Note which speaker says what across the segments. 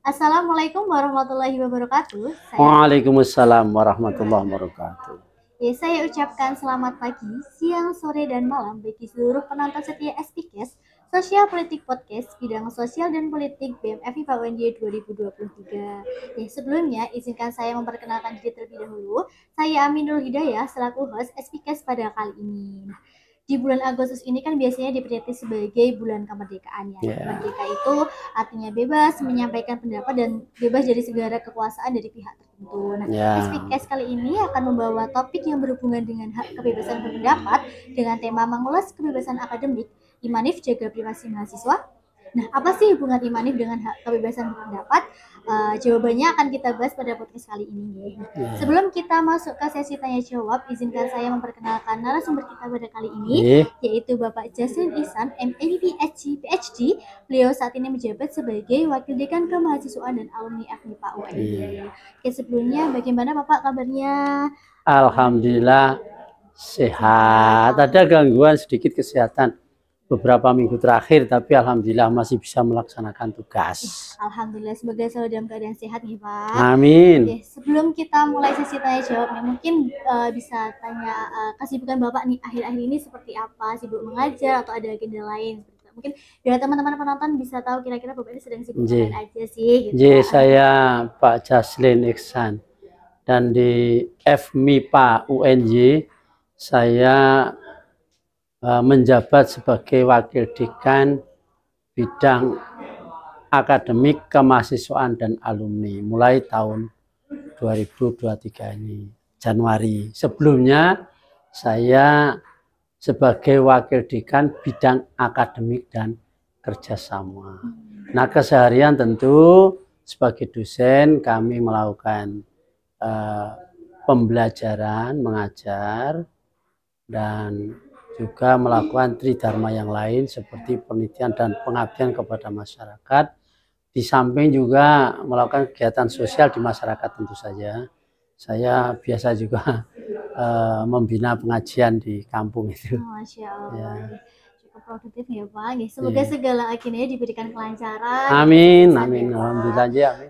Speaker 1: Assalamualaikum warahmatullahi wabarakatuh.
Speaker 2: Waalaikumsalam warahmatullahi wabarakatuh.
Speaker 1: Saya ucapkan selamat pagi, siang, sore, dan malam bagi seluruh penonton setia SPKes, Sosial Politik Podcast, bidang sosial dan politik BMF IPA UNJ 2023. Sebelumnya, izinkan saya memperkenalkan diri terlebih dahulu. Saya Aminul Hidayah, selaku host SPKes pada kali ini. Di bulan Agustus ini kan biasanya diperingati sebagai bulan kemerdekaan ya. Merdeka itu artinya bebas menyampaikan pendapat dan bebas dari segala kekuasaan dari pihak tertentu. Speakcast kali ini akan membawa topik yang berhubungan dengan hak kebebasan berpendapat dengan tema mengulas kebebasan akademik, Imanif jaga privasi mahasiswa. Nah, apa sih hubungan Imanif dengan hak kebebasan berpendapat? Jawabannya akan kita bahas pada podcast kali ini. Sebelum kita masuk ke sesi tanya jawab, izinkan saya memperkenalkan narasumber kita pada kali ini, yaitu Bapak Jaslin Ihsan, MABP PhD. Beliau saat ini menjabat sebagai Wakil Dekan Kemahasiswaan dan Alumni FMIPA UNJ. Oke, sebelumnya bagaimana Bapak kabarnya?
Speaker 2: Alhamdulillah sehat. Ada gangguan sedikit kesehatan beberapa minggu terakhir, tapi alhamdulillah masih bisa melaksanakan tugas.
Speaker 1: Alhamdulillah, semoga selalu dalam keadaan sehat nih Pak.
Speaker 2: Amin.
Speaker 1: Oke, sebelum kita mulai sesi tanya jawab nih, mungkin bisa tanya kesibukan Bapak nih akhir-akhir ini seperti apa? Sibuk mengajar atau ada agenda lain? Mungkin biar teman-teman penonton bisa tahu kira-kira Bapak ini sedang sibuk ngapain aja sih.
Speaker 2: Gitu. Saya Pak Jaslin Ihsan dan di FMIPA UNJ saya menjabat sebagai Wakil Dekan bidang akademik kemahasiswaan dan alumni mulai tahun 2023 ini Januari. Sebelumnya saya sebagai Wakil Dekan bidang akademik dan kerjasama. Nah, keseharian tentu sebagai dosen kami melakukan pembelajaran, mengajar, dan juga melakukan tridharma yang lain seperti penelitian dan pengabdian kepada masyarakat. Di samping juga melakukan kegiatan sosial di masyarakat tentu saja. Saya biasa juga membina pengajian di kampung itu.
Speaker 1: Masya Allah. Ya. Cukup produktif ya Pak. Semoga segala akhirnya diberikan kelancaran.
Speaker 2: Amin, amin. Alhamdulillah aja. Amin.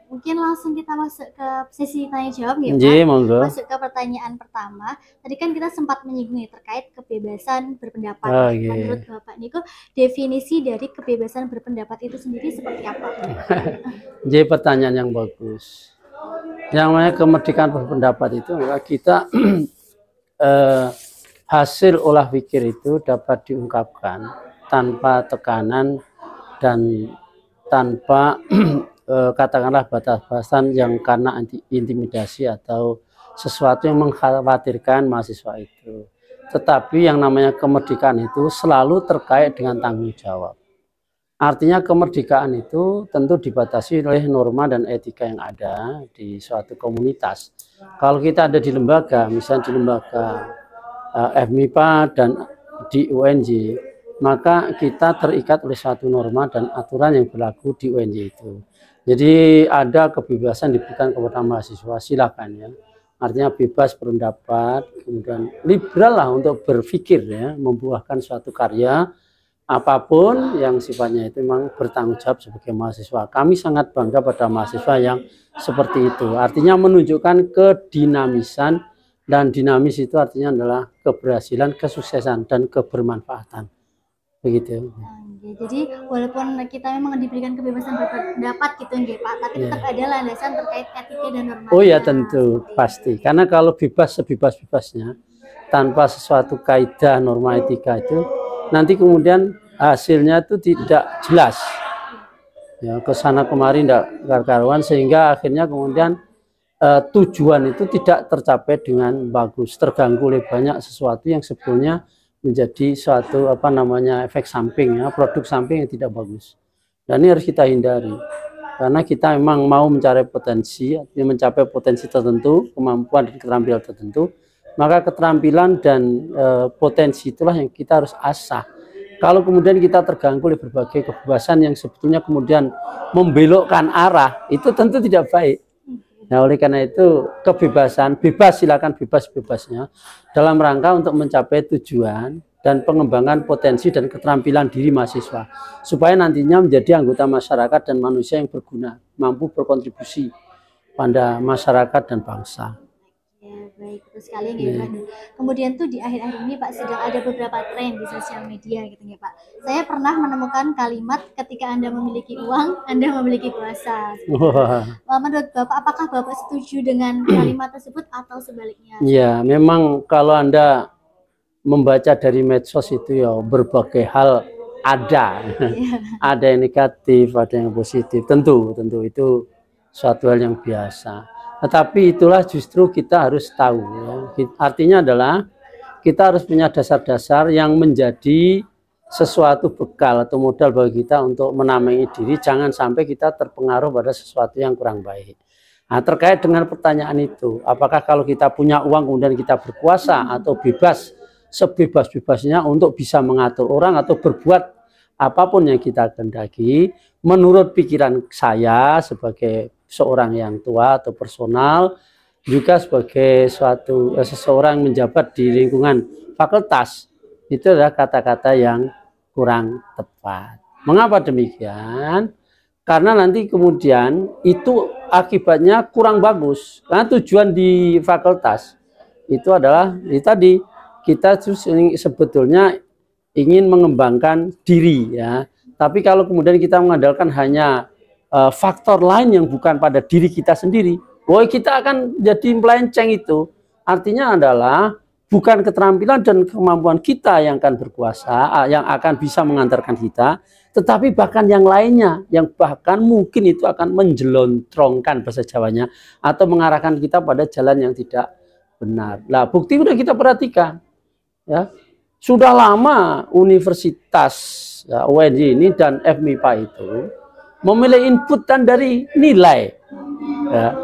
Speaker 1: Mungkin langsung kita masuk ke sesi tanya jawab ya
Speaker 2: Pak.
Speaker 1: Monggo. Masuk ke pertanyaan pertama. Tadi kan kita sempat menyinggung terkait kebebasan berpendapat. Menurut Bapak Niko, definisi dari kebebasan berpendapat itu sendiri seperti apa?
Speaker 2: Jadi pertanyaan yang bagus. Yang namanya kemerdekaan berpendapat itu kita hasil olah pikir itu dapat diungkapkan tanpa tekanan dan tanpa katakanlah batas-batasan yang karena intimidasi atau sesuatu yang mengkhawatirkan mahasiswa itu. Tetapi yang namanya kemerdekaan itu selalu terkait dengan tanggung jawab. Artinya kemerdekaan itu tentu dibatasi oleh norma dan etika yang ada di suatu komunitas. Kalau kita ada di lembaga, misalnya di lembaga FMIPA dan di UNJ, maka kita terikat oleh suatu norma dan aturan yang berlaku di UNJ itu. Jadi ada kebebasan diberikan kepada mahasiswa, silakan ya. Artinya bebas berpendapat, kemudian liberal lah untuk berpikir ya, membuahkan suatu karya apapun yang sifatnya itu memang bertanggung jawab sebagai mahasiswa. Kami sangat bangga pada mahasiswa yang seperti itu. Artinya menunjukkan kedinamisan, dan dinamis itu artinya adalah keberhasilan, kesuksesan, dan kebermanfaatan. Begitu.
Speaker 1: Jadi walaupun kita memang diberikan kebebasan berpendapat gitu nggih Pak, tapi tetap ada landasan terkait etika dan norma.
Speaker 2: Oh ya tentu pasti. Karena kalau bebas sebebas-bebasnya tanpa sesuatu kaidah norma etika itu nanti kemudian hasilnya itu tidak jelas. Ya, kesana kemari tidak karuan sehingga akhirnya kemudian tujuan itu tidak tercapai dengan bagus, terganggu oleh banyak sesuatu yang sebetulnya menjadi suatu efek samping ya, produk samping yang tidak bagus. Dan ini harus kita hindari karena kita memang mau mencari potensi, mencapai potensi tertentu, kemampuan dan keterampilan tertentu, maka keterampilan dan potensi itulah yang kita harus asah. Kalau kemudian kita terganggu oleh berbagai kebebasan yang sebetulnya kemudian membelokkan arah, itu tentu tidak baik. Nah, oleh karena itu kebebasan, bebas silakan bebas-bebasnya dalam rangka untuk mencapai tujuan dan pengembangan potensi dan keterampilan diri mahasiswa supaya nantinya menjadi anggota masyarakat dan manusia yang berguna, mampu berkontribusi pada masyarakat dan bangsa.
Speaker 1: Ya, baik, betul sekali ya Pak. Kemudian tuh di akhir-akhir ini Pak sedang ada beberapa tren di sosial media gitu ya Pak. Saya pernah menemukan kalimat ketika Anda memiliki uang, Anda memiliki kuasa. Menurut Bapak, apakah Bapak setuju dengan kalimat tersebut atau sebaliknya?
Speaker 2: Ya, memang kalau Anda membaca dari medsos itu ya berbagai hal ada. Ada yang negatif, ada yang positif. Tentu itu suatu hal yang biasa. Tetapi itulah justru kita harus tahu ya. Artinya adalah kita harus punya dasar-dasar yang menjadi sesuatu bekal atau modal bagi kita untuk menamai diri, jangan sampai kita terpengaruh pada sesuatu yang kurang baik. Nah, terkait dengan pertanyaan itu, apakah kalau kita punya uang kemudian kita berkuasa atau bebas sebebas-bebasnya untuk bisa mengatur orang atau berbuat apapun yang kita kehendaki? Menurut pikiran saya sebagai seorang yang tua atau personal, juga sebagai seseorang menjabat di lingkungan fakultas, itu adalah kata-kata yang kurang tepat. Mengapa demikian? Karena nanti kemudian itu akibatnya kurang bagus. Karena tujuan di fakultas itu adalah tadi kita sebetulnya ingin mengembangkan diri ya. Tapi kalau kemudian kita mengandalkan hanya faktor lain yang bukan pada diri kita sendiri, kita akan jadi melenceng itu. Artinya adalah bukan keterampilan dan kemampuan kita yang akan berkuasa, yang akan bisa mengantarkan kita, tetapi bahkan yang lainnya, yang bahkan mungkin itu akan menjelontrongkan bahasa Jawanya, atau mengarahkan kita pada jalan yang tidak benar. Nah, bukti sudah kita perhatikan, ya sudah lama Universitas ya, UNJ ini dan FMIPA itu memilih inputan dari nilai ya.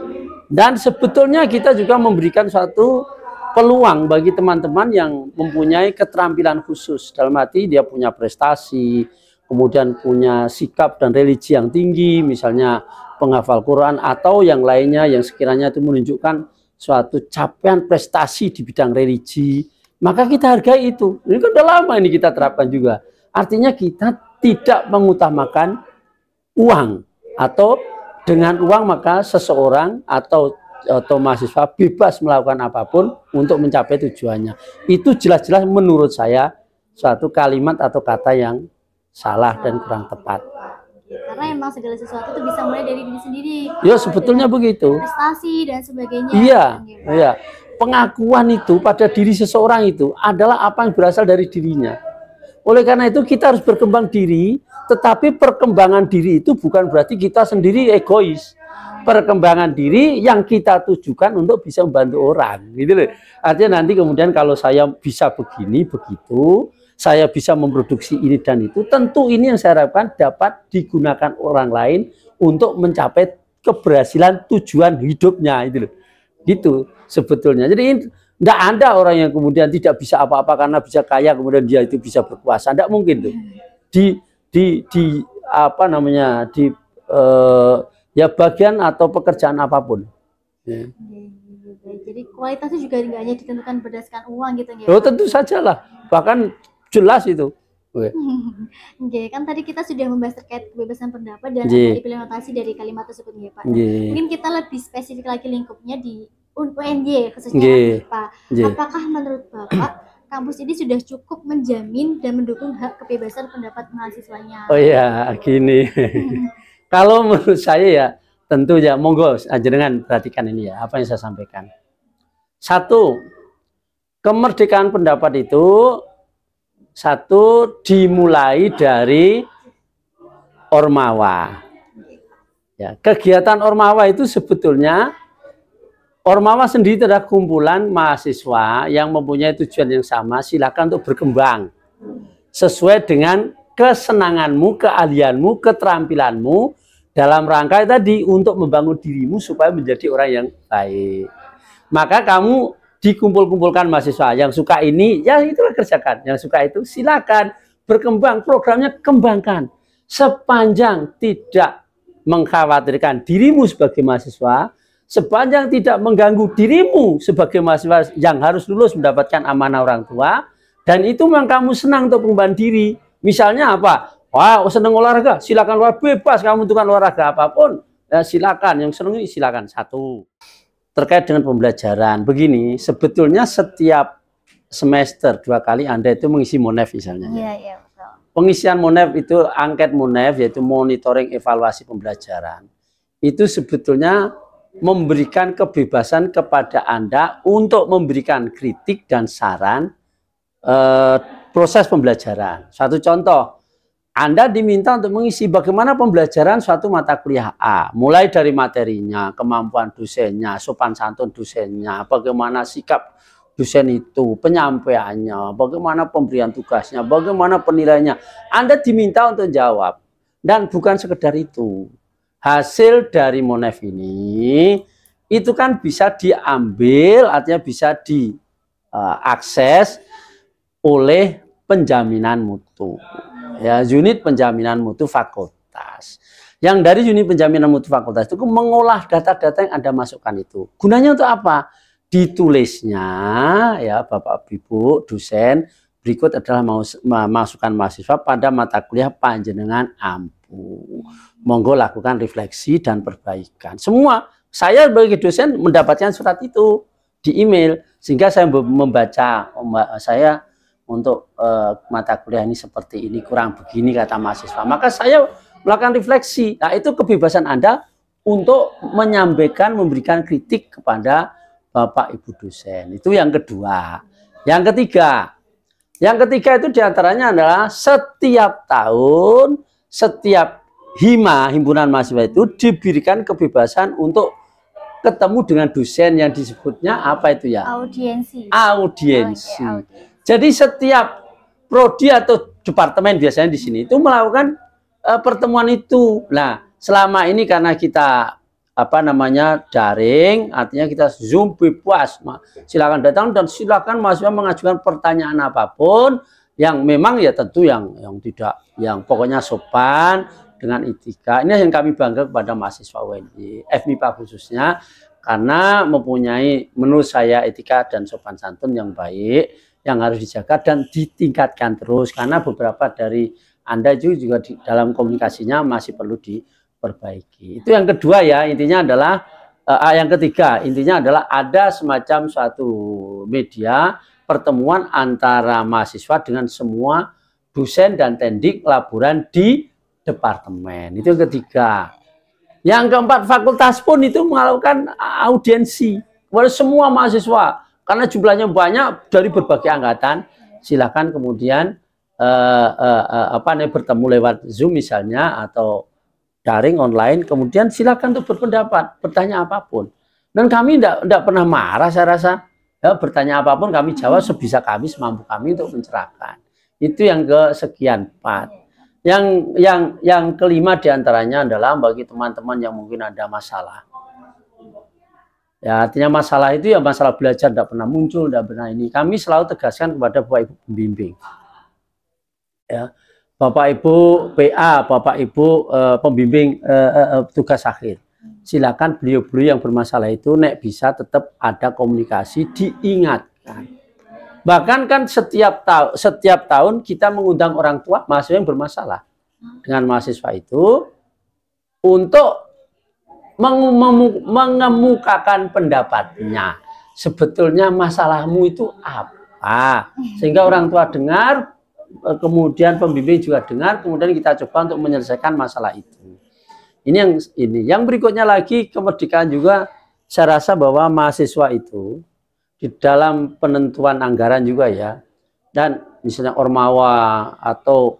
Speaker 2: Dan sebetulnya kita juga memberikan suatu peluang bagi teman-teman yang mempunyai keterampilan khusus, dalam arti dia punya prestasi, kemudian punya sikap dan religi yang tinggi, misalnya penghafal Quran atau yang lainnya yang sekiranya itu menunjukkan suatu capaian prestasi di bidang religi, maka kita hargai itu. Ini kan udah lama ini kita terapkan juga. Artinya kita tidak mengutamakan uang, atau dengan uang maka seseorang atau mahasiswa bebas melakukan apapun untuk mencapai tujuannya. Itu jelas-jelas menurut saya suatu kalimat atau kata yang salah dan kurang tepat.
Speaker 1: Karena emang segala sesuatu itu bisa mulai dari diri sendiri.
Speaker 2: Ya sebetulnya begitu.
Speaker 1: Prestasi dan sebagainya.
Speaker 2: Iya. Pengakuan itu pada diri seseorang itu adalah apa yang berasal dari dirinya. Oleh karena itu kita harus berkembang diri, tetapi perkembangan diri itu bukan berarti kita sendiri egois. Perkembangan diri yang kita tujukan untuk bisa membantu orang, gitu loh. Artinya nanti kemudian kalau saya bisa begini, begitu, saya bisa memproduksi ini dan itu, tentu ini yang saya harapkan dapat digunakan orang lain untuk mencapai keberhasilan tujuan hidupnya, itu loh. Gitu sebetulnya. Jadi tidak ada orang yang kemudian tidak bisa apa-apa karena bisa kaya kemudian dia itu bisa berkuasa. Tidak mungkin tuh. Ya bagian atau pekerjaan apapun. Ya.
Speaker 1: Jadi kualitasnya juga nggak hanya ditentukan berdasarkan uang gitu ya.
Speaker 2: Oh tentu saja lah. Bahkan jelas itu.
Speaker 1: Oke, kan tadi kita sudah membahas terkait kebebasan pendapat dan implementasi dari kalimat tersebut ya Pak. Mungkin kita lebih spesifik lagi lingkupnya di UNJ khususnya Pak. Apakah menurut Bapak kampus ini sudah cukup menjamin dan mendukung hak kebebasan pendapat mahasiswanya?
Speaker 2: Oh ya, gini. Kalau menurut saya ya tentu ya, monggo jenengan perhatikan ini ya, apa yang saya sampaikan. Satu, kemerdekaan pendapat itu dimulai dari Ormawa. Ya, kegiatan Ormawa itu sebetulnya Ormawa sendiri adalah kumpulan mahasiswa yang mempunyai tujuan yang sama, silakan untuk berkembang sesuai dengan kesenanganmu, keahlianmu, keterampilanmu dalam rangka tadi untuk membangun dirimu supaya menjadi orang yang baik. Maka kamu dikumpul-kumpulkan mahasiswa yang suka ini, ya itulah kerjakan. Yang suka itu silakan berkembang, programnya kembangkan. Sepanjang tidak mengkhawatirkan dirimu sebagai mahasiswa, sepanjang tidak mengganggu dirimu sebagai mahasiswa yang harus lulus mendapatkan amanah orang tua, Dan itu memang kamu senang untuk pengembangan diri. Misalnya apa? Wah, senang olahraga, silakan bebas kamu tentukan olahraga apapun. Ya, silakan, yang senang ini silakan. Satu. Terkait dengan pembelajaran, begini, sebetulnya setiap semester 2 kali Anda itu mengisi MONEF misalnya.
Speaker 1: Iya, iya, betul.
Speaker 2: Pengisian MONEF itu angket MONEF, yaitu monitoring evaluasi pembelajaran. Itu sebetulnya memberikan kebebasan kepada Anda untuk memberikan kritik dan saran proses pembelajaran. Satu contoh, Anda diminta untuk mengisi bagaimana pembelajaran suatu mata kuliah A, mulai dari materinya, kemampuan dosennya, sopan santun dosennya, bagaimana sikap dosen itu, penyampaiannya, bagaimana pemberian tugasnya, bagaimana penilaiannya. Anda diminta untuk jawab. Dan bukan sekedar itu. Hasil dari MONEF ini, itu kan bisa diambil, artinya bisa diakses oleh penjaminan mutu. Ya, unit penjaminan mutu fakultas. Yang dari unit penjaminan mutu fakultas itu mengolah data-data yang Anda masukkan itu. Gunanya untuk apa? Ditulisnya ya Bapak Ibu dosen, berikut adalah masukan mahasiswa pada mata kuliah panjenengan ampuh. Monggo lakukan refleksi dan perbaikan. Semua saya sebagai dosen mendapatkan surat itu di email, sehingga saya membaca saya untuk mata kuliah ini seperti ini, kurang begini kata mahasiswa. Maka saya melakukan refleksi. Nah, itu kebebasan Anda untuk menyampaikan, memberikan kritik kepada Bapak Ibu dosen. Itu yang kedua. Yang ketiga itu diantaranya adalah setiap tahun, setiap himpunan mahasiswa itu diberikan kebebasan untuk ketemu dengan dosen yang disebutnya apa itu ya?
Speaker 1: Audiensi.
Speaker 2: Audiensi.
Speaker 1: Oh, okay,
Speaker 2: jadi setiap prodi atau departemen biasanya di sini itu melakukan pertemuan itu. Nah, selama ini karena kita daring, artinya kita Zoom bebas. Silakan datang dan silakan mahasiswa mengajukan pertanyaan apapun yang memang ya tentu yang pokoknya sopan dengan etika. Ini yang kami bangga kepada mahasiswa UNY, FMIPA khususnya, karena mempunyai menurut saya etika dan sopan santun yang baik, yang harus dijaga dan ditingkatkan terus, karena beberapa dari Anda juga dalam komunikasinya masih perlu diperbaiki. Itu yang kedua ya, intinya adalah yang ketiga, intinya adalah ada semacam suatu media pertemuan antara mahasiswa dengan semua dosen dan tendik laboran di departemen. Itu yang ketiga. Yang keempat, fakultas pun itu melakukan audiensi kepada semua mahasiswa. Karena jumlahnya banyak dari berbagai angkatan, silakan kemudian bertemu lewat Zoom misalnya atau daring online, kemudian silakan untuk berpendapat, bertanya apapun. Dan kami tidak pernah marah, saya rasa. Ya, bertanya apapun kami jawab sebisa kami, semampu kami untuk mencerahkan. Itu yang kesekian 4. Yang kelima diantaranya adalah bagi teman-teman yang mungkin ada masalah. Ya, artinya masalah itu ya masalah belajar tidak pernah muncul, tidak pernah ini. Kami selalu tegaskan kepada Bapak Ibu pembimbing. Ya, Bapak Ibu PA, Bapak Ibu pembimbing tugas akhir. Silakan beliau-beliau yang bermasalah itu nek bisa tetap ada komunikasi, diingatkan. Bahkan kan setiap tahun kita mengundang orang tua mahasiswa yang bermasalah dengan mahasiswa itu untuk mengemukakan pendapatnya. Sebetulnya masalahmu itu apa? Sehingga orang tua dengar, kemudian pembimbing juga dengar, kemudian kita coba untuk menyelesaikan masalah itu. Ini yang berikutnya lagi, kemerdekaan juga. Saya rasa bahwa mahasiswa itu di dalam penentuan anggaran juga ya, dan misalnya ormawa atau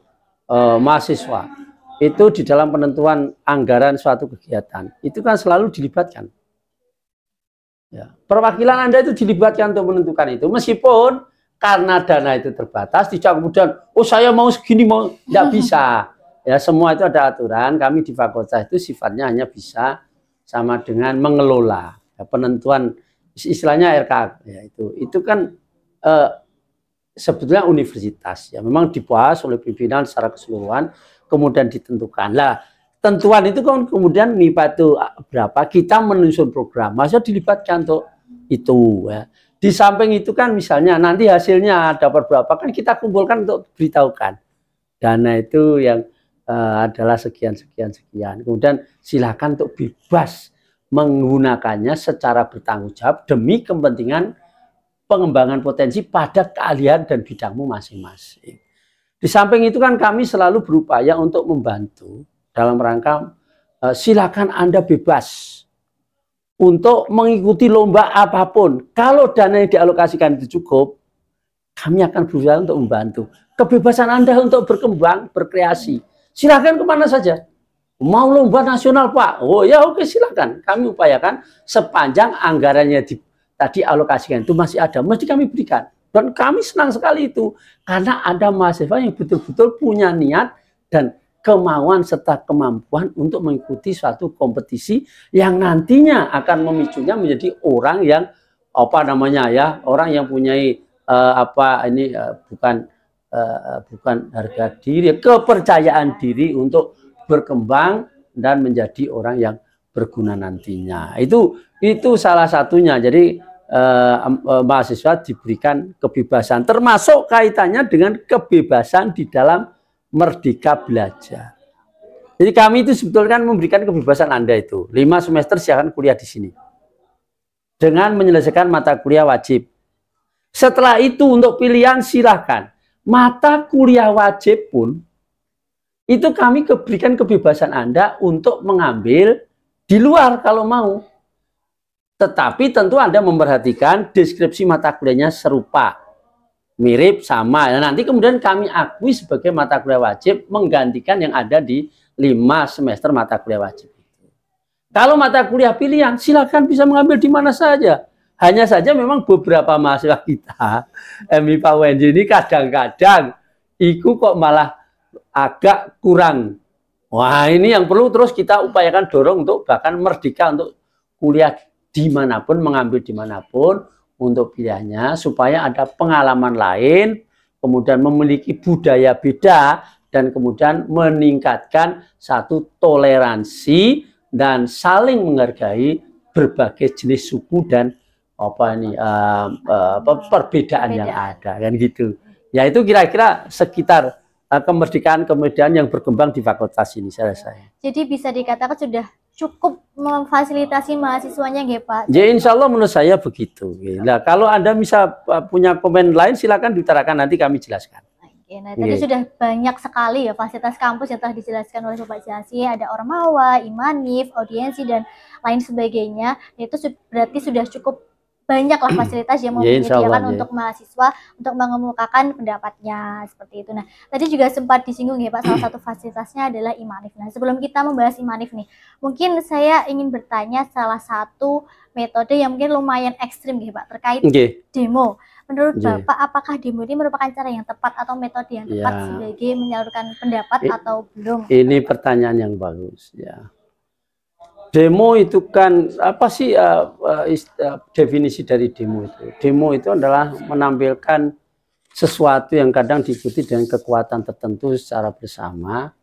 Speaker 2: mahasiswa itu di dalam penentuan anggaran suatu kegiatan itu kan selalu dilibatkan. Ya, perwakilan Anda itu dilibatkan untuk menentukan itu, meskipun karena dana itu terbatas, tidak kemudian saya mau segini, mau tidak bisa. Ya, semua itu ada aturan. Kami di fakultas itu sifatnya hanya bisa sama dengan mengelola ya, penentuan istilahnya RK ya, itu kan sebetulnya universitas ya, memang dibahas oleh pimpinan secara keseluruhan, kemudian ditentukan. Lah, tentuan itu kan kemudian MIPA itu berapa, kita menyusun program, masa dilibatkan untuk itu ya. Di samping itu kan misalnya nanti hasilnya dapat berapa kan kita kumpulkan untuk beritahukan. Dana itu yang adalah sekian. Kemudian silakan untuk bebas menggunakannya secara bertanggung jawab demi kepentingan pengembangan potensi pada keahlian dan bidangmu masing-masing. Di samping itu kan kami selalu berupaya untuk membantu dalam rangka silakan Anda bebas untuk mengikuti lomba apapun. Kalau dana yang dialokasikan itu cukup, kami akan berusaha untuk membantu. Kebebasan Anda untuk berkembang, berkreasi. Silakan kemana saja. Mau lomba nasional Pak? Oh ya oke silakan. Kami upayakan sepanjang anggarannya tadi alokasikan itu masih ada, mesti kami berikan. Dan kami senang sekali itu. Karena ada mahasiswa yang betul-betul punya niat dan kemauan serta kemampuan untuk mengikuti suatu kompetisi yang nantinya akan memicunya menjadi orang yang orang yang punya bukan harga diri, kepercayaan diri untuk berkembang dan menjadi orang yang berguna nantinya. Itu salah satunya. Jadi mahasiswa diberikan kebebasan, termasuk kaitannya dengan kebebasan di dalam merdeka belajar. Jadi kami itu sebetulnya kan memberikan kebebasan Anda itu 5 semester silakan kuliah di sini dengan menyelesaikan mata kuliah wajib. Setelah itu untuk pilihan silahkan. Mata kuliah wajib pun itu kami berikan kebebasan Anda untuk mengambil di luar kalau mau. Tetapi tentu Anda memperhatikan deskripsi mata kuliahnya serupa, mirip, sama. Nah, nanti kemudian kami akui sebagai mata kuliah wajib menggantikan yang ada di 5 semester mata kuliah wajib. Kalau mata kuliah pilihan silakan bisa mengambil di mana saja. Hanya saja memang beberapa mahasiswa kita MIPA UNJ ini kadang-kadang itu kok malah agak kurang. Wah ini yang perlu terus kita upayakan dorong untuk bahkan merdeka untuk kuliah dimanapun, mengambil dimanapun untuk pilihannya supaya ada pengalaman lain, kemudian memiliki budaya beda dan kemudian meningkatkan satu toleransi dan saling menghargai berbagai jenis suku dan perbedaan yang ada kan gitu. Ya itu kira-kira sekitar kemerdekaan yang berkembang di fakultas ini saya.
Speaker 1: Jadi bisa dikatakan sudah cukup memfasilitasi mahasiswanya ya Pak?
Speaker 2: Ya insya Allah menurut saya begitu. Nah, kalau Anda bisa punya komen lain silakan diutarakan nanti kami jelaskan.
Speaker 1: Oke, nah tadi sudah banyak sekali ya fasilitas kampus yang telah dijelaskan oleh Bapak Jasi, ada Ormawa, Imanif, audiensi dan lain sebagainya. Itu berarti sudah cukup banyaklah fasilitas yang menyediakan untuk mahasiswa untuk mengemukakan pendapatnya seperti itu. Nah, tadi juga sempat disinggung ya Pak, salah satu fasilitasnya adalah Imanif. Nah, sebelum kita membahas Imanif nih, mungkin saya ingin bertanya salah satu metode yang mungkin lumayan ekstrim ya Pak terkait demo. Menurut Bapak, apakah demo ini merupakan cara yang tepat atau metode yang tepat sebagai menyalurkan pendapat atau belum?
Speaker 2: Ini pertanyaan yang bagus ya. Demo itu kan apa sih definisi dari demo itu? Demo itu adalah menampilkan sesuatu yang kadang diikuti dengan kekuatan tertentu secara bersama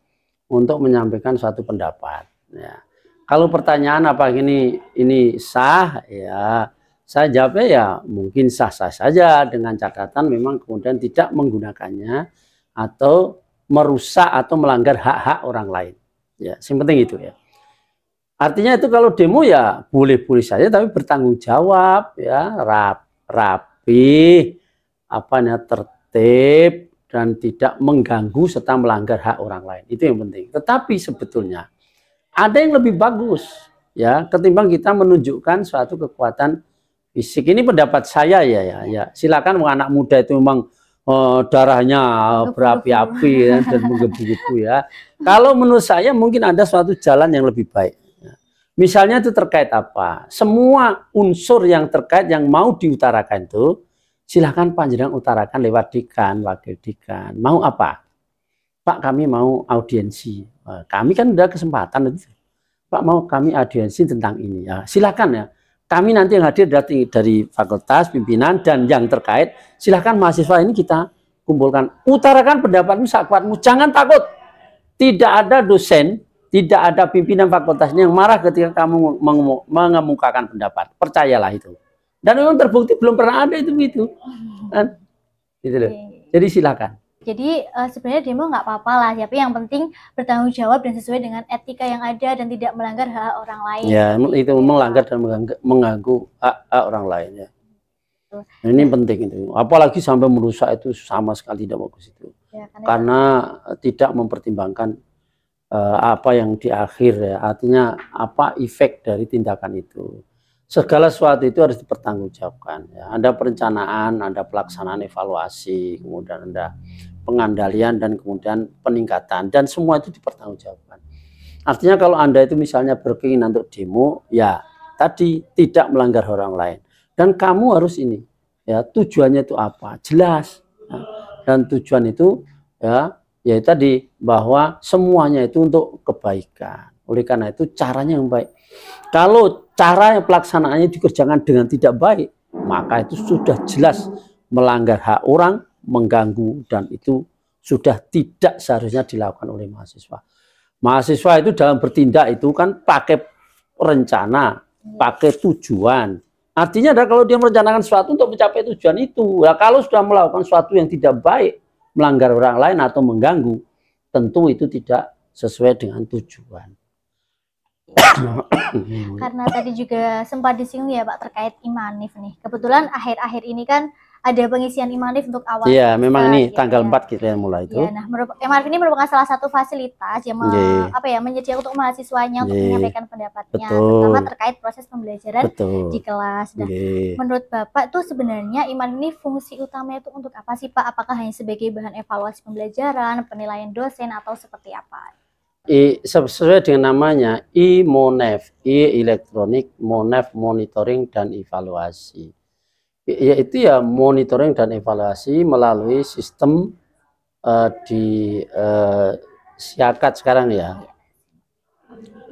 Speaker 2: untuk menyampaikan suatu pendapat. Ya. Kalau pertanyaan apa ini sah? Ya, saya jawabnya ya mungkin sah-sah saja dengan catatan memang kemudian tidak menggunakannya atau merusak atau melanggar hak-hak orang lain. Ya, yang penting itu ya. Artinya itu kalau demo ya boleh-boleh saja tapi bertanggung jawab ya, rapi, tertib dan tidak mengganggu serta melanggar hak orang lain. Itu yang penting. Tetapi sebetulnya ada yang lebih bagus ya ketimbang kita menunjukkan suatu kekuatan fisik. Ini pendapat saya ya. Silakan anak muda itu memang darahnya berapi-api dan menggebu-gebu ya. Kalau menurut saya mungkin ada suatu jalan yang lebih baik. Misalnya itu terkait apa? Semua unsur yang terkait yang mau diutarakan itu silahkan panjenengan utarakan lewat dekan, wakil dekan. Mau apa? Pak kami mau audiensi. Kami kan udah kesempatan itu. Pak mau kami audiensi tentang ini. Ya, silakan ya. Kami nanti yang hadir dari fakultas, pimpinan dan yang terkait. Silahkan mahasiswa ini kita kumpulkan. Utarakan pendapatmu sekuatmu. Jangan takut. Tidak ada dosen. Tidak ada pimpinan fakultas ini yang marah ketika kamu mengemukakan pendapat. Percayalah itu. Dan memang terbukti belum pernah ada itu begitu. Kan? Gitu loh. Jadi silakan.
Speaker 1: Jadi sebenarnya demo nggak apa-apa lah, tapi yang penting bertanggung jawab dan sesuai dengan etika yang ada dan tidak melanggar hak orang lain.
Speaker 2: Ya, itu melanggar dan mengganggu hak orang lain ya. Nah, ini penting itu. Apalagi sampai merusak itu sama sekali tidak bagus itu. Ya, karena tidak mempertimbangkan apa yang di akhir ya. Artinya apa efek dari tindakan itu. Segala sesuatu itu harus dipertanggungjawabkan. Ya. Ada perencanaan, ada pelaksanaan evaluasi, kemudian ada pengandalian dan kemudian peningkatan, dan semua itu dipertanggungjawabkan. Artinya kalau Anda itu misalnya berkeinginan untuk demo, ya tadi tidak melanggar orang lain, dan kamu harus ini ya, tujuannya itu apa jelas ya. Dan tujuan itu ya tadi bahwa semuanya itu untuk kebaikan. Oleh karena itu caranya yang baik. Kalau cara yang pelaksanaannya dikerjakan dengan tidak baik, maka itu sudah jelas melanggar hak orang, mengganggu, dan itu sudah tidak seharusnya dilakukan oleh mahasiswa. Mahasiswa itu dalam bertindak itu kan pakai rencana, pakai tujuan. Artinya adalah kalau dia merencanakan sesuatu untuk mencapai tujuan itu. Nah, kalau sudah melakukan sesuatu yang tidak baik, melanggar orang lain atau mengganggu, tentu itu tidak sesuai dengan tujuan.
Speaker 1: Karena tadi juga sempat disinggung ya Pak terkait imanif nih. Kebetulan akhir-akhir ini kan ada pengisian imanif untuk awal.
Speaker 2: Iya, memang ini gitu, tanggal 4 kita yang mulai itu.
Speaker 1: Ya, nah, imanif ini merupakan salah satu fasilitas yang menyediakan untuk mahasiswanya untuk menyampaikan pendapatnya, terutama terkait proses pembelajaran di kelas. Nah, menurut Bapak tuh sebenarnya imanif ini fungsi utamanya itu untuk apa sih Pak? Apakah hanya sebagai bahan evaluasi pembelajaran, penilaian dosen, atau seperti apa?
Speaker 2: Sesuai dengan namanya, IMONEF, elektronik, MONEF, monitoring dan evaluasi. Yaitu ya monitoring dan evaluasi melalui sistem di Siakat sekarang ya.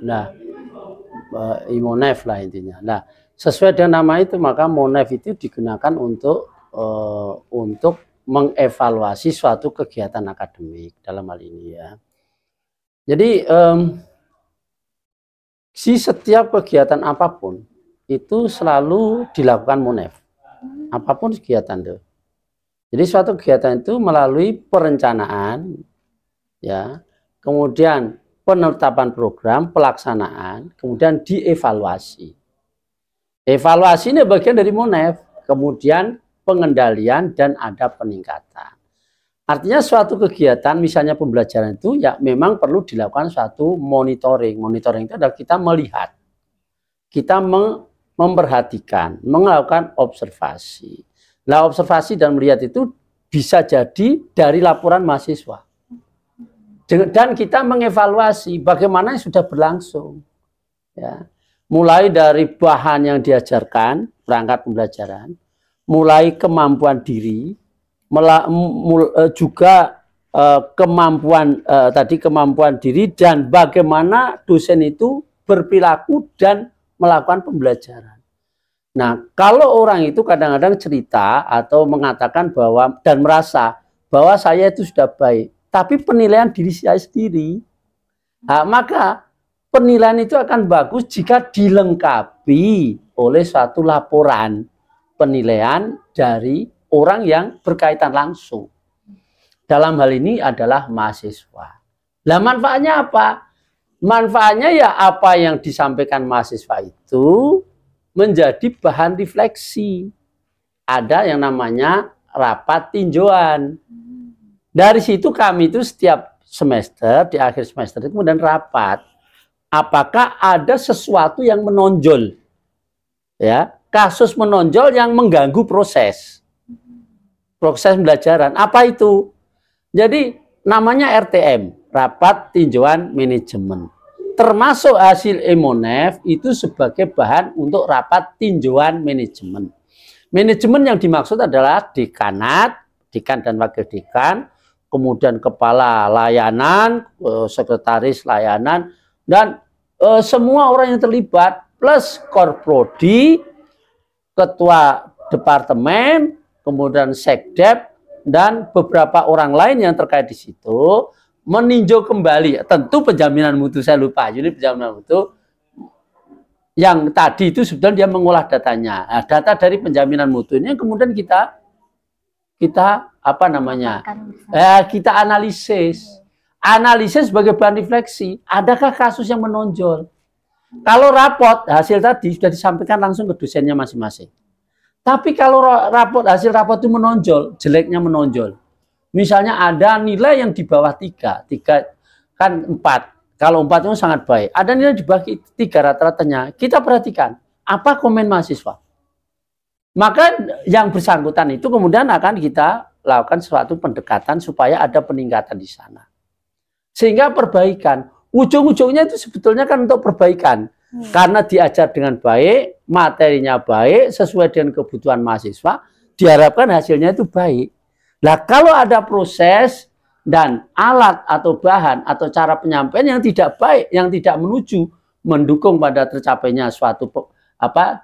Speaker 2: Nah, IMONEF lah intinya. Nah, sesuai dengan nama itu maka MONEF itu digunakan untuk mengevaluasi suatu kegiatan akademik dalam hal ini ya. Jadi setiap kegiatan apapun itu selalu dilakukan MONEF. Apapun kegiatan itu. Jadi suatu kegiatan itu melalui perencanaan, ya, kemudian penetapan program, pelaksanaan, kemudian dievaluasi. Evaluasi ini bagian dari MONEF, kemudian pengendalian dan ada peningkatan. Artinya suatu kegiatan, misalnya pembelajaran itu, ya memang perlu dilakukan suatu monitoring. Monitoring itu adalah kita melihat, kita memperhatikan, melakukan observasi. Nah, observasi dan melihat itu bisa jadi dari laporan mahasiswa. Dan kita mengevaluasi bagaimana yang sudah berlangsung. Ya. Mulai dari bahan yang diajarkan, perangkat pembelajaran, mulai kemampuan diri, juga kemampuan diri, dan bagaimana dosen itu berperilaku dan melakukan pembelajaran. Nah, kalau orang itu kadang-kadang cerita atau mengatakan bahwa dan merasa bahwa saya itu sudah baik, tapi penilaian diri saya sendiri, nah, maka penilaian itu akan bagus jika dilengkapi oleh suatu laporan penilaian dari orang yang berkaitan langsung. Dalam hal ini adalah mahasiswa. Nah, manfaatnya apa? Manfaatnya ya apa yang disampaikan mahasiswa itu menjadi bahan refleksi. Ada yang namanya rapat tinjauan. Dari situ kami itu setiap semester, di akhir semester itu kemudian rapat. Apakah ada sesuatu yang menonjol? Ya, kasus menonjol yang mengganggu proses pembelajaran. Apa itu? Jadi namanya RTM, rapat tinjauan manajemen. Termasuk hasil IMONEF itu sebagai bahan untuk rapat tinjauan manajemen. Manajemen yang dimaksud adalah dekanat, dekan dan wakil dekan, kemudian kepala layanan, sekretaris layanan, dan semua orang yang terlibat, plus korprodi, ketua departemen, kemudian sekdep, dan beberapa orang lain yang terkait di situ, meninjau kembali. Tentu penjaminan mutu saya lupa, jadi penjaminan mutu yang tadi itu sebetulnya dia mengolah datanya. Nah, data dari penjaminan mutu ini kemudian kita apa namanya? Kita analisis sebagai bahan refleksi. Adakah kasus yang menonjol? Kalau rapot hasil tadi sudah disampaikan langsung ke dosennya masing-masing. Tapi kalau hasil rapot itu menonjol, jeleknya menonjol. Misalnya ada nilai yang di bawah 3 kan 4. Kalau 4 itu sangat baik. Ada nilai di bawah 3 rata-ratanya. Kita perhatikan apa komen mahasiswa. Maka yang bersangkutan itu kemudian akan kita lakukan suatu pendekatan supaya ada peningkatan di sana. Sehingga perbaikan, ujung-ujungnya itu sebetulnya kan untuk perbaikan. Karena diajar dengan baik, materinya baik, sesuai dengan kebutuhan mahasiswa, diharapkan hasilnya itu baik. Nah, kalau ada proses dan alat atau bahan atau cara penyampaian yang tidak baik, yang tidak mendukung pada tercapainya suatu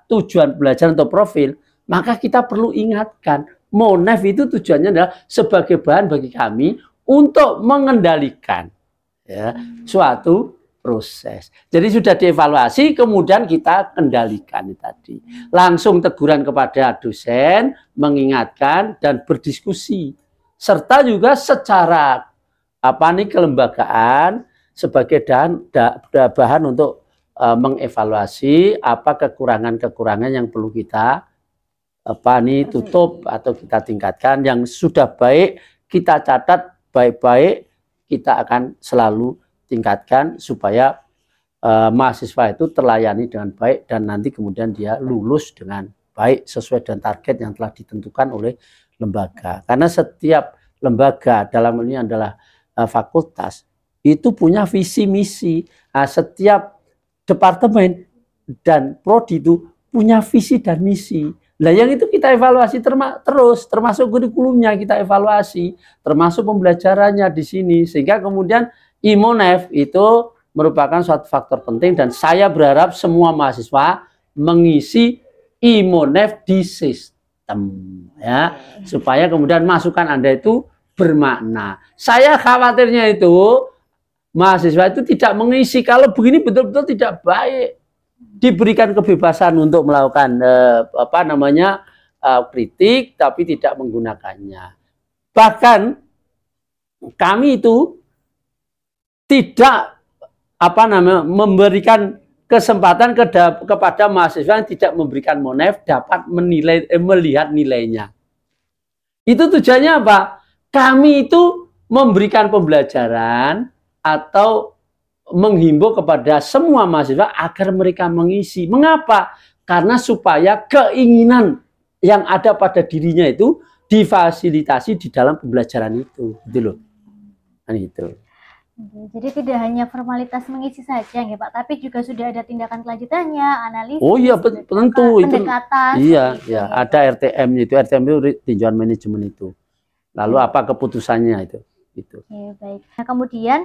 Speaker 2: tujuan belajar atau profil, maka kita perlu ingatkan, Monef itu tujuannya adalah sebagai bahan bagi kami untuk mengendalikan suatu proses. Jadi sudah dievaluasi, kemudian kita kendalikan tadi. Langsung teguran kepada dosen, mengingatkan dan berdiskusi. Serta juga secara kelembagaan sebagai bahan untuk mengevaluasi apa kekurangan-kekurangan yang perlu kita tutup atau kita tingkatkan. Yang sudah baik kita catat baik-baik, kita akan selalu tingkatkan supaya mahasiswa itu terlayani dengan baik dan nanti kemudian dia lulus dengan baik sesuai dengan target yang telah ditentukan oleh lembaga. Karena setiap lembaga dalam ini adalah fakultas itu punya visi misi. Nah, setiap departemen dan prodi itu punya visi dan misi. Nah, yang itu kita evaluasi terus, termasuk kurikulumnya kita evaluasi, termasuk pembelajarannya di sini, sehingga kemudian Imonef itu merupakan suatu faktor penting dan saya berharap semua mahasiswa mengisi Imonef di sistem, ya, supaya kemudian masukan Anda itu bermakna. Saya khawatirnya itu mahasiswa itu tidak mengisi, kalau begini betul-betul tidak baik. Diberikan kebebasan untuk melakukan kritik tapi tidak menggunakannya. Bahkan kami itu tidak memberikan kesempatan kepada mahasiswa yang tidak memberikan Monef dapat melihat nilainya. Itu tujuannya apa? Kami itu memberikan pembelajaran atau menghimbau kepada semua mahasiswa agar mereka mengisi. Mengapa? Karena supaya keinginan yang ada pada dirinya itu difasilitasi di dalam pembelajaran itu, gitu loh. Itu.
Speaker 1: Jadi tidak hanya formalitas mengisi saja, ya Pak, tapi juga sudah ada tindakan kelanjutannya, analisis.
Speaker 2: Oh iya, tentu
Speaker 1: pendekatan.
Speaker 2: Itu. Iya, ya, ada RTM itu. RTM itu tinjauan manajemen itu. Lalu apa keputusannya itu? Gitu.
Speaker 1: Oke, baik. Nah, kemudian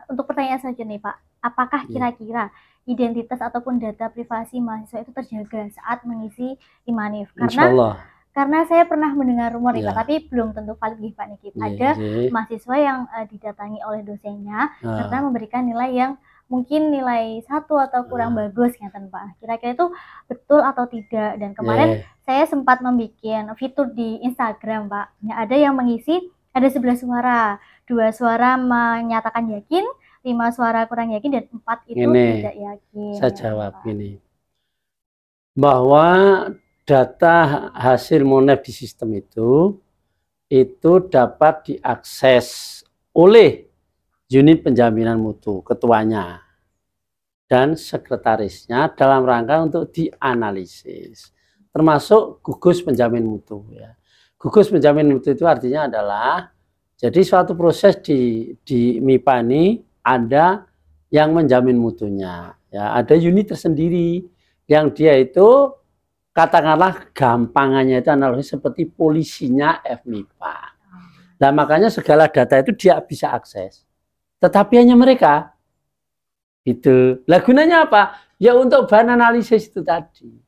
Speaker 1: untuk pertanyaan selanjutnya nih Pak, apakah kira-kira identitas ataupun data privasi mahasiswa itu terjaga saat mengisi Imanif? Karena saya pernah mendengar rumor nih Pak, tapi belum tentu valid nih Pak Nikit. Ada mahasiswa yang didatangi oleh dosennya karena memberikan nilai yang mungkin nilai 1 atau kurang bagus, ngeten Pak. Kira-kira itu betul atau tidak? Dan kemarin saya sempat membuat fitur di Instagram Pak. Ada yang mengisi ada 11 suara, 2 suara menyatakan yakin, 5 suara kurang yakin, dan 4 itu tidak yakin.
Speaker 2: Saya jawab ini, bahwa data hasil Monef di sistem itu dapat diakses oleh unit penjaminan mutu, ketuanya dan sekretarisnya dalam rangka untuk dianalisis, termasuk gugus penjamin mutu, ya. Gugus penjamin mutu itu artinya adalah, jadi suatu proses di MIPA ini ada yang menjamin mutunya, ya, ada unit tersendiri yang dia itu katakanlah gampangannya itu analogi seperti polisinya FMIPA. Nah, makanya segala data itu dia bisa akses, tetapi hanya mereka itu. Lah gunanya apa? Ya untuk bahan analisis itu tadi.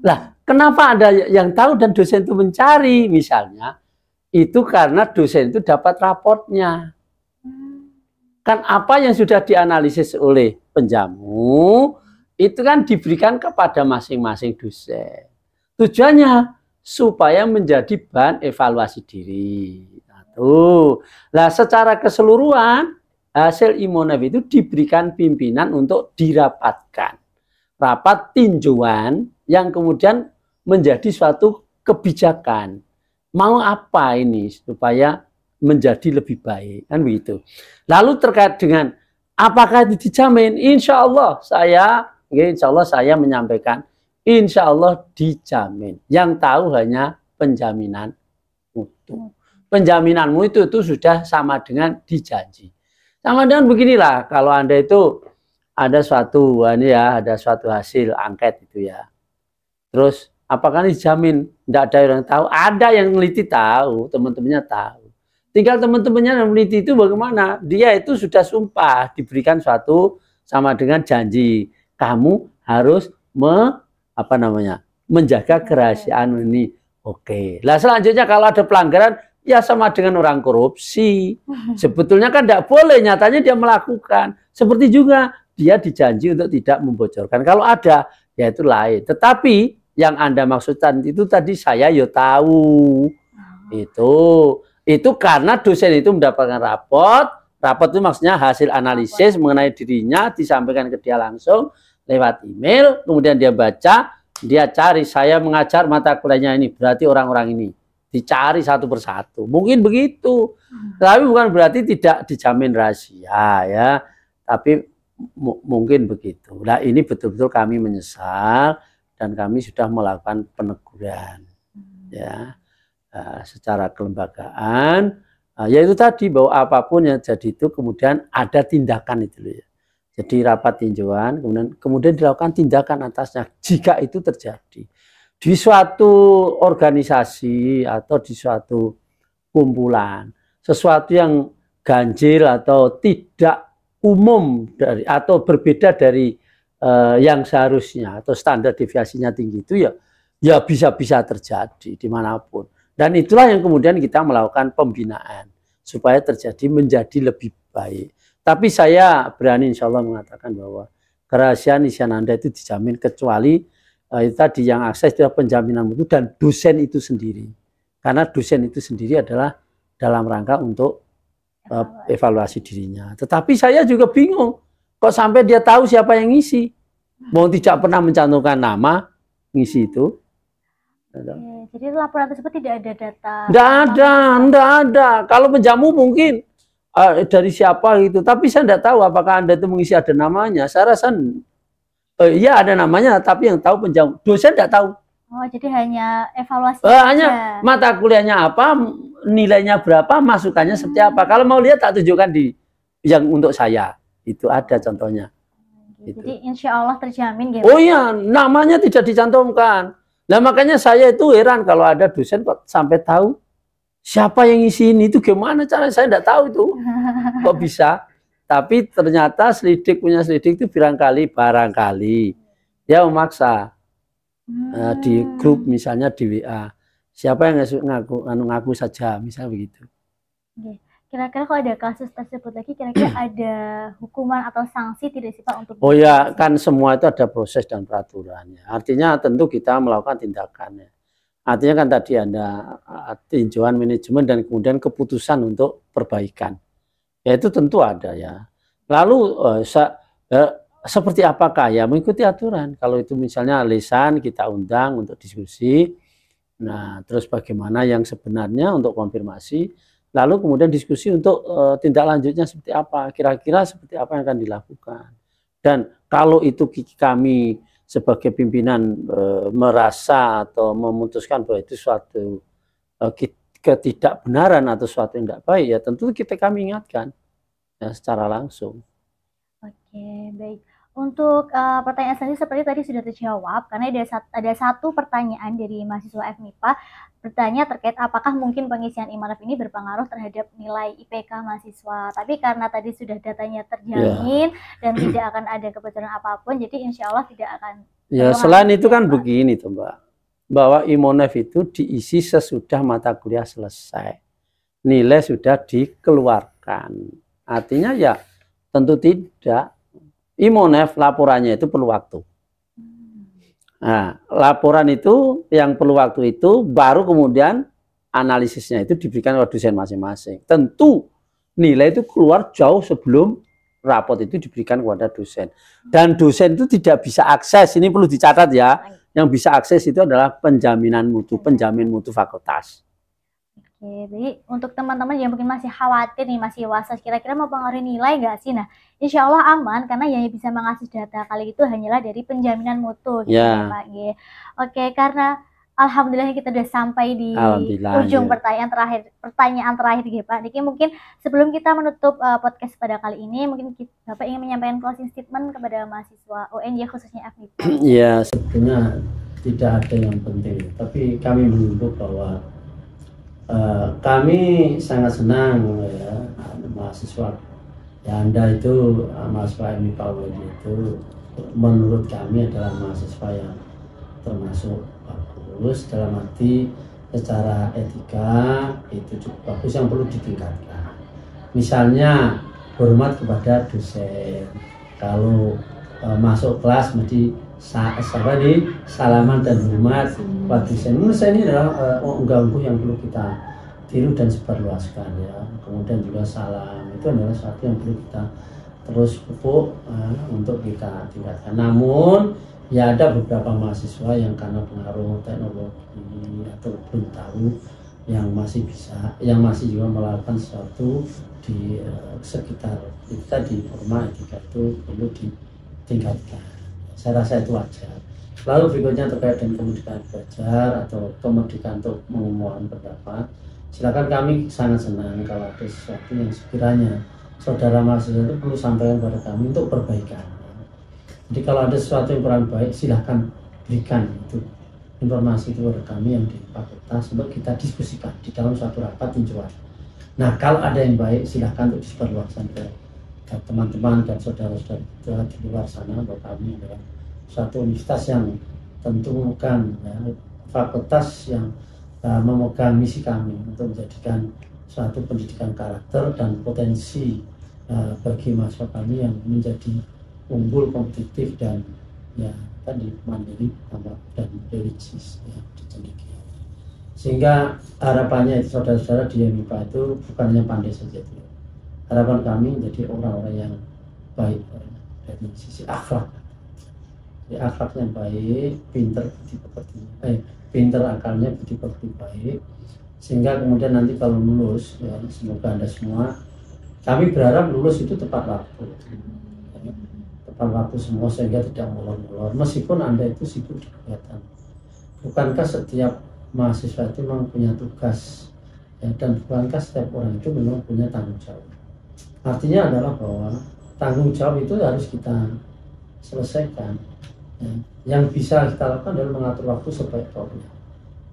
Speaker 2: Lah, kenapa ada yang tahu dan dosen itu mencari? Misalnya, itu karena dosen itu dapat raportnya. Kan apa yang sudah dianalisis oleh penjamu, itu kan diberikan kepada masing-masing dosen. Tujuannya supaya menjadi bahan evaluasi diri. Nah, secara keseluruhan hasil Imonef itu diberikan pimpinan untuk dirapatkan. Rapat tinjauan yang kemudian menjadi suatu kebijakan. Mau apa ini supaya menjadi lebih baik, kan begitu. Lalu terkait dengan apakah itu dijamin? Insya Allah saya menyampaikan, insya Allah dijamin. Yang tahu hanya penjaminan mutu. Penjaminanmu itu sudah sama dengan dijanji. Sama dengan beginilah, kalau Anda itu ada suatu hasil angket itu ya. Terus apakah dijamin? Tidak ada yang tahu. Ada yang meneliti tahu, teman-temannya tahu. Tinggal teman-temannya yang meneliti itu bagaimana? Dia itu sudah sumpah diberikan suatu sama dengan janji. Kamu harus menjaga kerahasiaan ini. Oke. Nah selanjutnya kalau ada pelanggaran, ya sama dengan orang korupsi. Sebetulnya kan tidak boleh, nyatanya dia melakukan. Seperti juga dia dijanji untuk tidak membocorkan. Kalau ada, ya itu lain. Tetapi yang Anda maksudkan itu tadi saya ya tahu. Itu karena dosen itu mendapatkan rapot. Rapot itu maksudnya hasil analisis mengenai dirinya, disampaikan ke dia langsung lewat email. Kemudian dia baca, dia cari, saya mengajar mata kuliahnya ini, berarti orang-orang ini. Dicari satu persatu. Mungkin begitu. Tapi bukan berarti tidak dijamin rahasia ya. Tapi mungkin begitu. Nah ini betul-betul kami menyesal dan kami sudah melakukan peneguran ya secara kelembagaan. Yaitu tadi bahwa apapun yang jadi itu kemudian ada tindakan itu ya. Jadi rapat tinjauan kemudian dilakukan tindakan atasnya jika itu terjadi. Di suatu organisasi atau di suatu kumpulan, sesuatu yang ganjil atau tidak umum atau berbeda dari yang seharusnya atau standar deviasinya tinggi itu ya bisa terjadi dimanapun. Dan itulah yang kemudian kita melakukan pembinaan supaya menjadi lebih baik. Tapi saya berani insya Allah mengatakan bahwa kerahasiaan isian Anda itu dijamin kecuali itu tadi yang akses adalah penjaminan mutu dan dosen itu sendiri. Karena dosen itu sendiri adalah dalam rangka untuk evaluasi dirinya. Tetapi saya juga bingung kok sampai dia tahu siapa yang ngisi. Mau tidak pernah mencantumkan nama ngisi itu.
Speaker 1: Jadi laporan tersebut tidak ada data.
Speaker 2: Tidak ada. Kalau penjamu mungkin dari siapa gitu. Tapi saya tidak tahu apakah Anda itu mengisi ada namanya. Saya rasa iya ada namanya, tapi yang tahu penjamu. Dosen tidak tahu.
Speaker 1: Oh, jadi hanya evaluasi
Speaker 2: hanya mata kuliahnya apa, nilainya berapa, masukannya seperti apa. Kalau mau lihat tak tunjukkan di yang untuk saya. Itu ada contohnya.
Speaker 1: Jadi insya Allah terjamin.
Speaker 2: Oh iya, namanya tidak dicantumkan. Nah makanya saya itu heran kalau ada dosen kok sampai tahu siapa yang ngisi ini, itu gimana caranya, saya tidak tahu itu. Kok bisa? Tapi ternyata punya selidik itu barangkali dia memaksa di grup misalnya di WA. Siapa yang ngaku saja, misalnya begitu.
Speaker 1: Kira-kira kalau ada kasus tersebut lagi, kira-kira ada hukuman atau sanksi tidak sih Pak untuk?
Speaker 2: Oh ya, kan semua itu ada proses dan peraturannya. Artinya tentu kita melakukan tindakannya. Artinya kan tadi ada tinjauan manajemen dan kemudian keputusan untuk perbaikan. Ya itu tentu ada ya. Lalu seperti apakah ya mengikuti aturan. Kalau itu misalnya lisan kita undang untuk diskusi. Nah terus bagaimana yang sebenarnya untuk konfirmasi. Lalu kemudian diskusi untuk tindak lanjutnya seperti apa. Kira-kira seperti apa yang akan dilakukan. Dan kalau itu kami sebagai pimpinan merasa atau memutuskan bahwa itu suatu ketidakbenaran atau suatu yang tidak baik, ya tentu kami ingatkan ya, secara langsung.
Speaker 1: Oke, baik. Untuk pertanyaan selanjutnya seperti tadi sudah terjawab, karena ada satu pertanyaan dari mahasiswa FMIPA bertanya terkait apakah mungkin pengisian Imonef ini berpengaruh terhadap nilai IPK mahasiswa. Tapi karena tadi sudah datanya terjamin dan tidak akan ada kebocoran apapun, jadi insya Allah tidak akan.
Speaker 2: Ya selain itu kan begini tuh Mbak, bahwa Imonef itu diisi sesudah mata kuliah selesai, nilai sudah dikeluarkan. Artinya ya tentu tidak. Imonef laporannya itu perlu waktu. Nah, laporan itu yang perlu waktu itu baru kemudian analisisnya itu diberikan oleh dosen masing-masing. Tentu nilai itu keluar jauh sebelum raport itu diberikan kepada dosen. Dan dosen itu tidak bisa akses, ini perlu dicatat ya. Yang bisa akses itu adalah penjaminan mutu, penjamin mutu fakultas.
Speaker 1: Oke, jadi untuk teman-teman yang mungkin masih khawatir nih, masih was-was kira-kira mau pengaruhi nilai nggak sih? Nah, insya Allah aman karena yang bisa mengakses data kali itu hanyalah dari penjaminan mutu, gitu ya Pak. Oke, karena alhamdulillah kita udah sampai di ujung pertanyaan terakhir gitu Pak. Niki mungkin sebelum kita menutup podcast pada kali ini, mungkin Bapak ingin menyampaikan closing statement kepada mahasiswa UNJ khususnya FMIPA.
Speaker 2: Ya, sebetulnya tidak ada yang penting, tapi kami menunjuk bahwa kami sangat senang ya mahasiswa ya Anda itu mahasiswa FMIPA UNJ itu menurut kami adalah mahasiswa yang termasuk bagus dalam arti secara etika itu cukup bagus yang perlu ditingkatkan. Misalnya hormat kepada dosen, kalau masuk kelas mesti salaman dan hormat kepada dosen. Menurut saya ini adalah unggah-ungguh yang perlu kita tiru dan sebarluaskan ya. Kemudian juga salam itu adalah sesuatu yang perlu kita terus pupuk untuk kita tingkatkan. Namun ya ada beberapa mahasiswa yang karena pengaruh teknologi atau belum tahu yang masih juga melakukan sesuatu di sekitar itu tadi, norma etika itu perlu ditingkatkan. Saya rasa itu wajar. Lalu berikutnya terkait dengan kemerdekaan belajar atau kemerdekaan untuk mengumumkan pendapat, silakan, kami sangat senang kalau ada sesuatu yang sekiranya saudara mahasiswa itu perlu sampaikan kepada kami untuk perbaikan. Jadi kalau ada sesuatu yang kurang baik, silahkan berikan itu informasi itu kepada kami yang di fakultas untuk kita diskusikan di dalam suatu rapat tinjauan. Nah, kalau ada yang baik, silahkan untuk disebarluaskan ke teman-teman dan saudara-saudara di luar sana bahwa kami adalah suatu universitas yang tentu bukan ya, fakultas yang memegang misi kami untuk menjadikan suatu pendidikan karakter dan potensi bagi mahasiswa kami yang menjadi unggul, kompetitif dan ya tadi mandiri dan religius ya, sehingga harapannya itu saudara-saudara di FMIPA itu bukan hanya pandai saja itu. Harapan kami menjadi orang-orang yang baik dari sisi akhlak. Jadi akhlaknya baik, pinter akalnya budi pekerti baik, sehingga kemudian nanti kalau lulus ya semoga Anda semua, kami berharap lulus itu tepat waktu semua sehingga tidak molor-molor meskipun Anda itu sibuk di kegiatan. Bukankah setiap mahasiswa itu memang punya tugas ya, dan bukankah setiap orang itu memang punya tanggung jawab. Artinya adalah bahwa tanggung jawab itu harus kita selesaikan ya. Yang bisa kita lakukan adalah mengatur waktu sebaik-baiknya.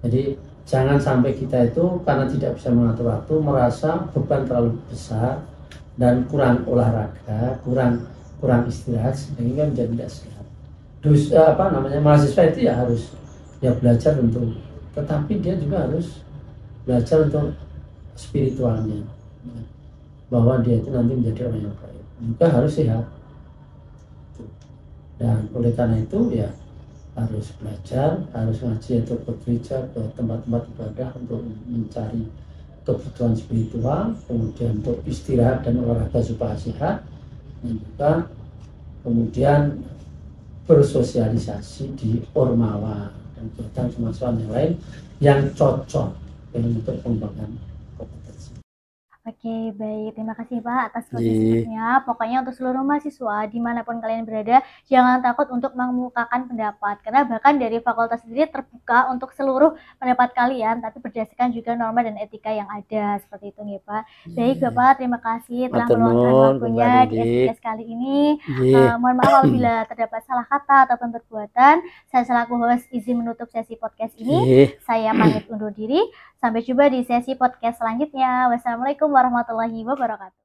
Speaker 2: Jadi jangan sampai kita itu karena tidak bisa mengatur waktu merasa beban terlalu besar dan kurang olahraga, kurang istirahat sehingga menjadi tidak sehat. Mahasiswa itu ya harus ya belajar untuk, tetapi dia juga harus belajar untuk spiritualnya ya, bahwa dia itu nanti menjadi orang yang baik, juga harus sehat. Dan oleh karena itu ya harus belajar, harus ngaji atau bekerja ke tempat-tempat ibadah untuk mencari kebutuhan spiritual, kemudian untuk istirahat dan olahraga supaya sehat, dan juga kemudian bersosialisasi di ormawa dan kegiatan kemahasiswaan yang lain yang cocok untuk pengembangan kompetensi.
Speaker 1: Oke, baik. Terima kasih Pak atas kontribusinya. Pokoknya untuk seluruh mahasiswa dimanapun kalian berada, jangan takut untuk mengemukakan pendapat. Karena bahkan dari fakultas sendiri terbuka untuk seluruh pendapat kalian, tapi berdasarkan juga norma dan etika yang ada. Seperti itu nih Pak. Baik Bapak, terima kasih telah meluangkan waktunya di SPKS kali ini. Mohon maaf apabila terdapat salah kata ataupun perbuatan. Saya selaku host izin menutup sesi podcast ini. Saya pamit undur diri. Sampai jumpa di sesi podcast selanjutnya. Wassalamualaikum warahmatullahi wabarakatuh.